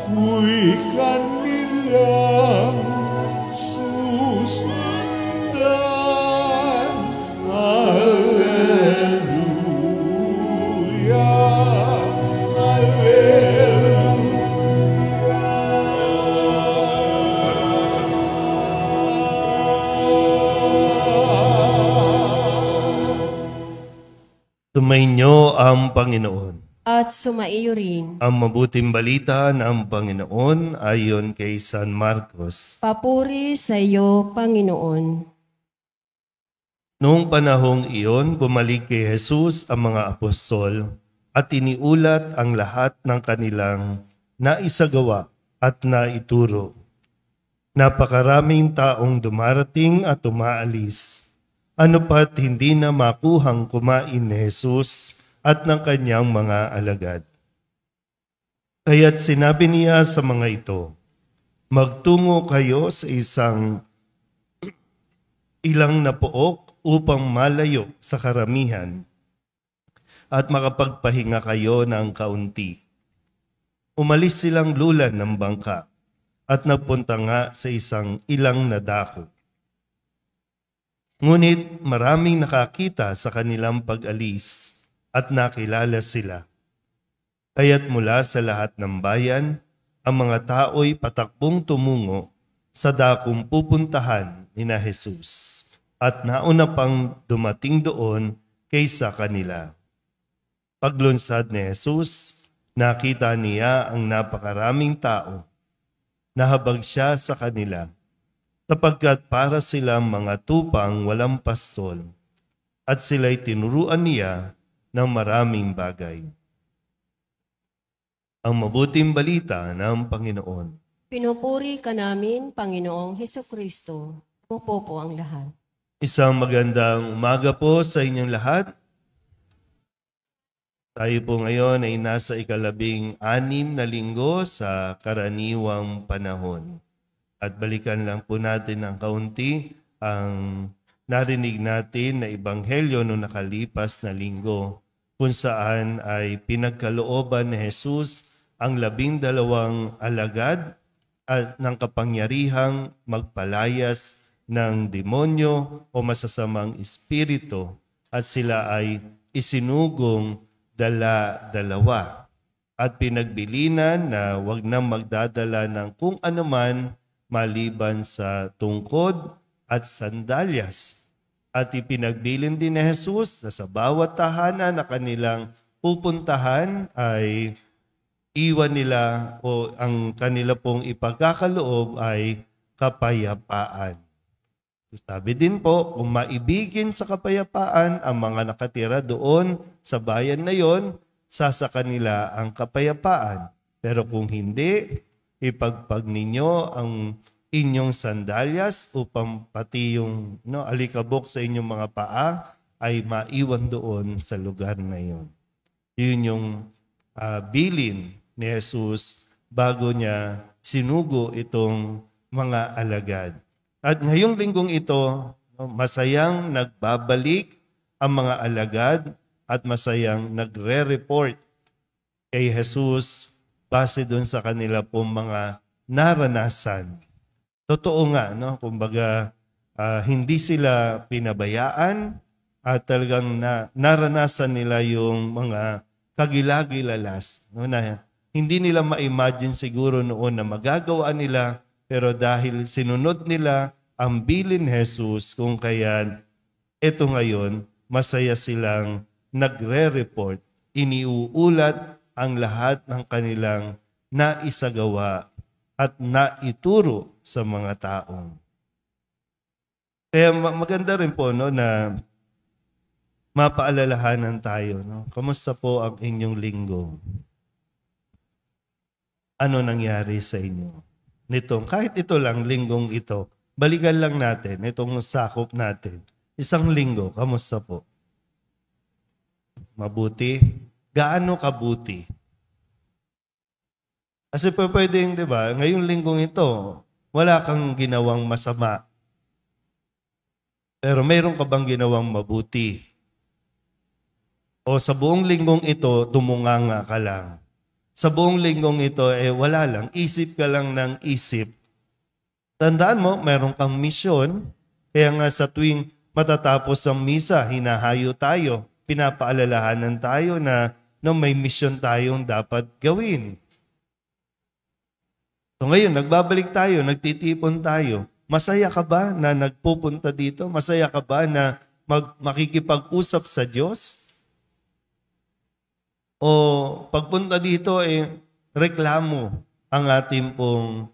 ako'y kanilang susundan. Alleluia, Sumainyo ang Panginoon. At sumaiyo rin. Ang mabuting balita ng Panginoon ayon kay San Marcos. Papuri sa iyo, Panginoon. Noong panahong iyon, bumalik kay Jesus ang mga apostol at iniulat ang lahat ng kanilang naisagawa at naituro. Napakaraming taong dumarating at umaalis. Ano pa't hindi na makuhang kumain ni Jesus at ng kanyang mga alagad. Kaya't sinabi niya sa mga ito, magtungo kayo sa isang ilang na pook upang malayo sa karamihan at makapagpahinga kayo ng kaunti. Umalis silang lulan ng bangka at nagpunta nga sa isang ilang na dako. Ngunit maraming nakakita sa kanilang pag-alis at nakilala sila. Kaya't mula sa lahat ng bayan, ang mga tao'y patakbong tumungo sa dakong pupuntahan ni na Jesus at nauna pang dumating doon kaysa kanila. Paglunsad ni Jesus, nakita niya ang napakaraming tao. Nahabag siya sa kanila, sapagkat para silang mga tupang walang pastol, at sila'y tinuruan niya ng maraming bagay. Ang mabuting balita ng Panginoon. Pinupuri ka namin, Panginoong Hesukristo. Upo po ang lahat. Isang magandang umaga po sa inyong lahat. Tayo po ngayon ay nasa 16 na linggo sa karaniwang panahon. At balikan lang po natin ng kaunti ang narinig natin na ebanghelyo noong nakalipas na linggo kung saan ay pinagkalooban ni Jesus ang 12 alagad at ng kapangyarihang magpalayas ng demonyo o masasamang espiritu at sila ay isinugong dala-dalawa at pinagbilinan na wag nang magdadala ng kung anuman maliban sa tungkod at sandalyas. At ipinagbilin din ni Jesus na sa bawat tahanan na kanilang pupuntahan ay iwan nila o ang kanila pong ipagkakaloob ay kapayapaan. Sabi din po, kung maibigin sa kapayapaan ang mga nakatira doon sa bayan na yon, sa kanila ang kapayapaan. Pero kung hindi, ipagpag ninyo ang inyong sandalyas upang pati yung alikabok sa inyong mga paa ay maiwan doon sa lugar na yon. Yun yung bilin ni Jesus bago niya sinugo itong mga alagad. At ngayong linggong ito, masayang nagbabalik ang mga alagad at masayang nagre-report kay Jesus base doon sa kanila pong mga naranasan. Totoo nga, kumbaga hindi sila pinabayaan at talagang naranasan nila yung mga kagilagilalas. Na hindi nila ma-imagine siguro noon na magagawa nila, pero dahil sinunod nila ang bilin Jesus, kung kaya ito ngayon, masaya silang nagre-report, iniuulat ang lahat ng kanilang naisagawa at naituro sa mga taong. Kaya maganda rin po na mapaalalahanan tayo. Kamusta po ang inyong linggo? Ano nangyari sa inyo? Kahit ito lang, linggong ito, balikan lang natin, itong sakop natin. Isang linggo, kamusta po? Mabuti? Gaano kabuti? Kasi pwedeng, di ba, ngayong linggong ito, wala kang ginawang masama. Pero mayroon ka bang ginawang mabuti? O sa buong linggong ito, tumunganga ka lang. sa buong linggong ito, wala lang. Isip ka lang ng isip. Tandaan mo, meron kang misyon. Kaya nga sa tuwing matatapos ang misa, hinahayo tayo. Pinapaalalahanan tayo na may misyon tayong dapat gawin. So ngayon, nagbabalik tayo, nagtitipon tayo. Masaya ka ba na nagpupunta dito? Masaya ka ba na makikipag-usap sa Diyos? O pagpunta dito, reklamo ang ating pong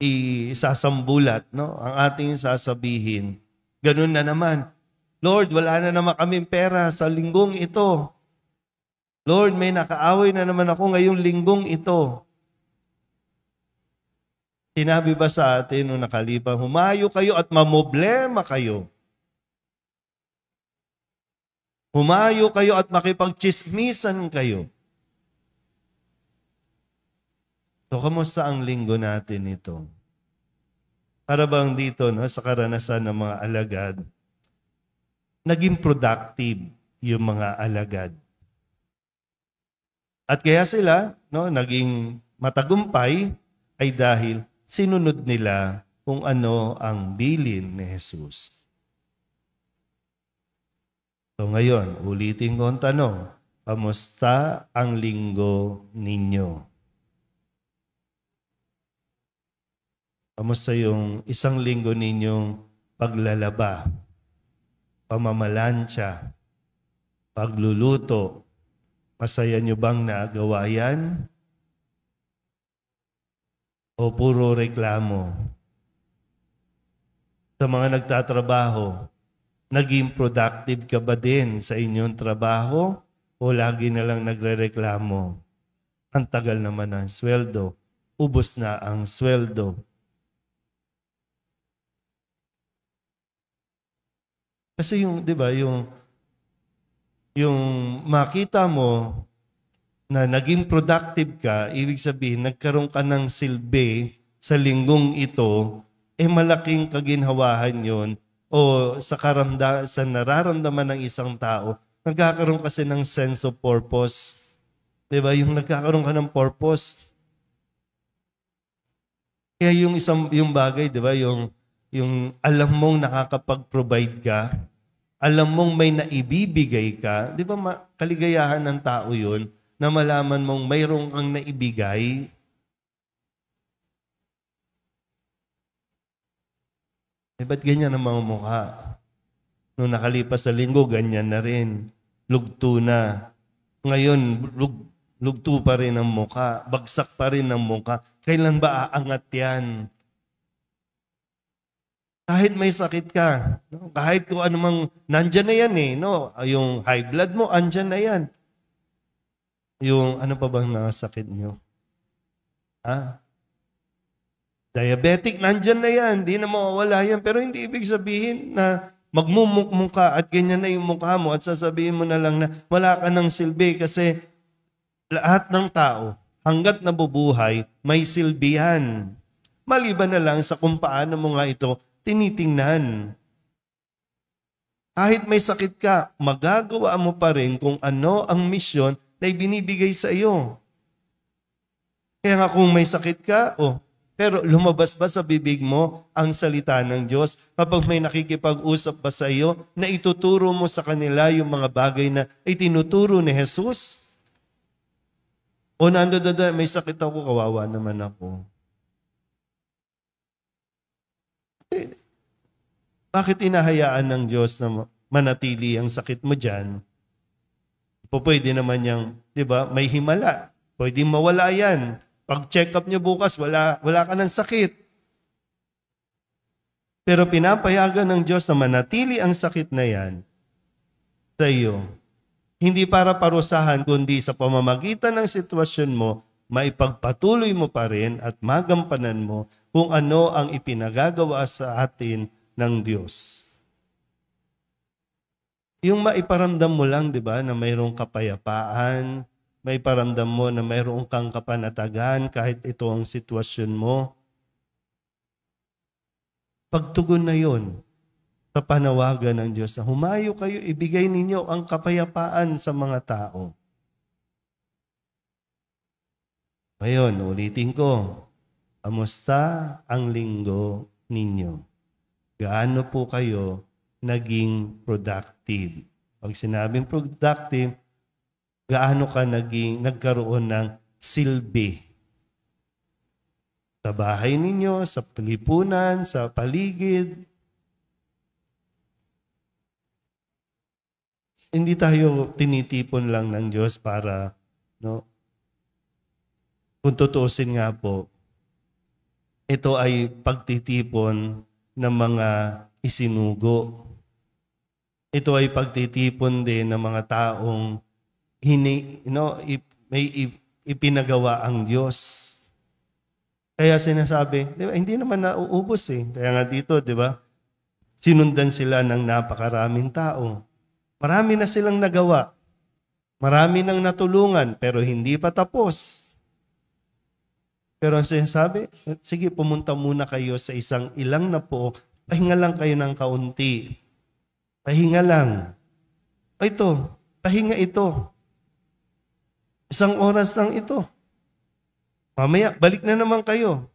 isasambulat, no? Ang ating sasabihin. Ganun na naman. Lord, wala na naman kaming pera sa linggong ito. Lord, may nakaaway na naman ako ngayong linggong ito. Sinabi ba sa atin nung nakalipas, humayo kayo at mamoblema kayo. Humayo kayo at makipagchismisan kayo. So, kamusta ang linggo natin ito? Para bang dito, no, sa karanasan ng mga alagad, naging productive yung mga alagad. At kaya sila, no, naging matagumpay ay dahil sinunod nila kung ano ang bilin ni Jesus. So ngayon, ulitin ko ang tanong, kamusta ang linggo ninyo? Kamusta yung isang linggo ninyong paglalaba, pamamalansya, pagluluto? Masaya nyo bang nagawa yan? O puro reklamo? Sa mga nagtatrabaho, naging productive ka ba din sa inyong trabaho? O lagi na lang nagre-reklamo? Ang tagal naman ng sweldo. Ubos na ang sweldo. Kasi yung, di ba, yung makita mo na naging productive ka, ibig sabihin, nagkaroon ka ng silbi sa linggong ito, malaking kaginhawahan yon o sa nararamdaman ng isang tao, nagkakaroon kasi ng sense of purpose. Diba? Yung nagkakaroon ka ng purpose. Kaya yung bagay, diba? Yung alam mong nakakapag-provide ka, alam mong may naibibigay ka, di ba kaligayahan ng tao yun, na malaman mong mayroong kang naibigay. Ba't ganyan ang mga mukha? Nung nakalipas sa linggo, ganyan na rin. Lugto na. Ngayon, lugto pa rin ang mukha. Bagsak pa rin ang mukha. Kailan ba aangat yan? Kahit may sakit ka, no? Kahit kung anumang, nandyan na yan no? Yung high blood mo, andyan na yan. Yung ano pa bang nakasakit nyo? Diabetic, nandyan na yan. Di na mawawala yan. Pero hindi ibig sabihin na magmumukmuk ka at ganyan na yung mukha mo at sasabihin mo na lang na wala ka ng silbi kasi lahat ng tao, hanggat nabubuhay, may silbihan. Maliban na lang sa kung paano mo nga ito tinitingnan. Kahit may sakit ka, magagawa mo pa rin kung ano ang misyon na ibinibigay sa iyo. Kaya nga kung may sakit ka, pero lumabas ba sa bibig mo ang salita ng Diyos? Kapag may nakikipag-usap ba sa iyo, na ituturo mo sa kanila yung mga bagay na itinuturo ni Jesus? O nandoon, may sakit ako, kawawa naman ako. Bakit inahayaan ng Diyos na manatili ang sakit mo dyan? Pwede naman yung, di ba, may himala. Pwede mawala yan. Pag-check up nyo bukas, wala ka ng sakit. Pero pinapayagan ng Diyos na manatili ang sakit na yan sa iyo. Hindi para parusahan, kundi sa pamamagitan ng sitwasyon mo, maipagpatuloy mo pa rin at magampanan mo kung ano ang ipinagagawa sa atin ng Diyos. Yung maiparamdam mo lang, di ba, na mayroong kapayapaan, may paramdam mo na mayroong kang kapanatagan kahit ito ang sitwasyon mo. Pagtugon na yon sa panawagan ng Diyos na humayo kayo, ibigay ninyo ang kapayapaan sa mga tao. Ngayon, ulitin ko. Kamusta ang linggo ninyo? Gaano po kayo naging productive? Pag sinabing productive, gaano ka nagkaroon ng silbi? Sa bahay ninyo, sa lipunan, sa paligid. Hindi tayo tinitipon lang ng Diyos para, no? Kung tutuusin nga po, ito ay pagtitipon ng mga isinugo. Ito ay pagtitipon din ng mga taong may ipinagawa ang Diyos. Kaya sinasabi, di ba, hindi naman nauubos eh. Kaya nga dito, di ba, sinundan sila ng napakaraming tao. Marami na silang nagawa. Marami nang natulungan, pero hindi pa tapos. Pero ang sinasabi, sige, pumunta muna kayo sa ilang na po, pahinga lang kayo ng kaunti. Pahinga lang. Ito, pahinga ito. 1 oras lang ito. Mamaya, balik na naman kayo.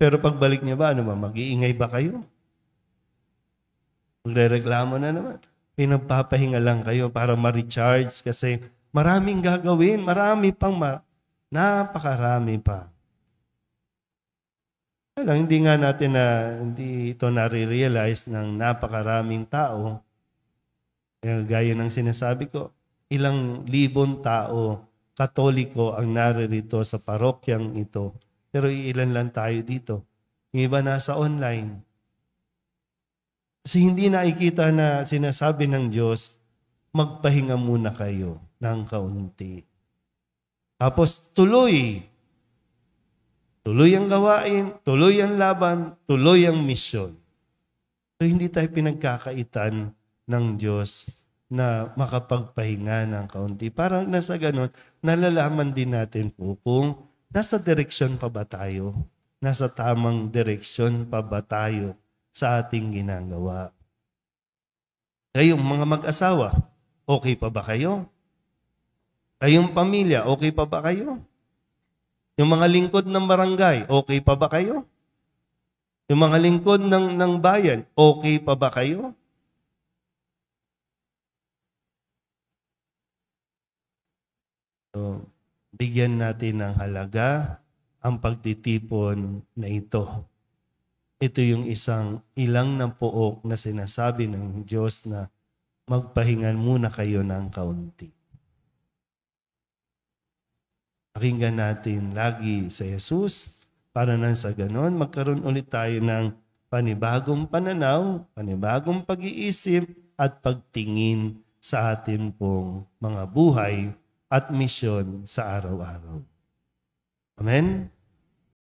Pero pagbalik niya ba, mag-iingay ba kayo? Magre-reklamo na naman. Pinagpapahinga lang kayo para ma-recharge kasi maraming gagawin, marami pang, napakarami pa. Kaya hindi nga natin hindi ito nare-realize ng napakaraming tao. Gaya ng sinasabi ko, ilang libon tao, Katoliko ang naririto sa parokyang ito. Pero ilan lang tayo dito. Yung iba nasa online. Kasi hindi nakikita na sinasabi ng Diyos, magpahinga muna kayo ng kaunti. Tapos tuloy. Tuloy ang gawain, tuloy ang laban, tuloy ang misyon. So hindi tayo pinagkakaitan ng Diyos na makapagpahinga ng kaunti. Parang nasa ganun, nalalaman din natin po kung nasa direksyon pa ba tayo? Nasa tamang direksyon pa ba tayo sa ating ginagawa? Kayong mga mag-asawa, okay pa ba kayo? Kayong pamilya, okay pa ba kayo? Yung mga lingkod ng barangay, okay pa ba kayo? Yung mga lingkod ng bayan, okay pa ba kayo? So, bigyan natin ng halaga ang pagtitipon na ito. Ito yung ilang ng pook na sinasabi ng Diyos na magpahingan muna kayo ng kaunti. Pakinggan natin lagi sa Jesus para nang sa ganon magkaroon ulit tayo ng panibagong pananaw, panibagong pag-iisip at pagtingin sa atin pong mga buhay at misyon sa araw-araw. Amen?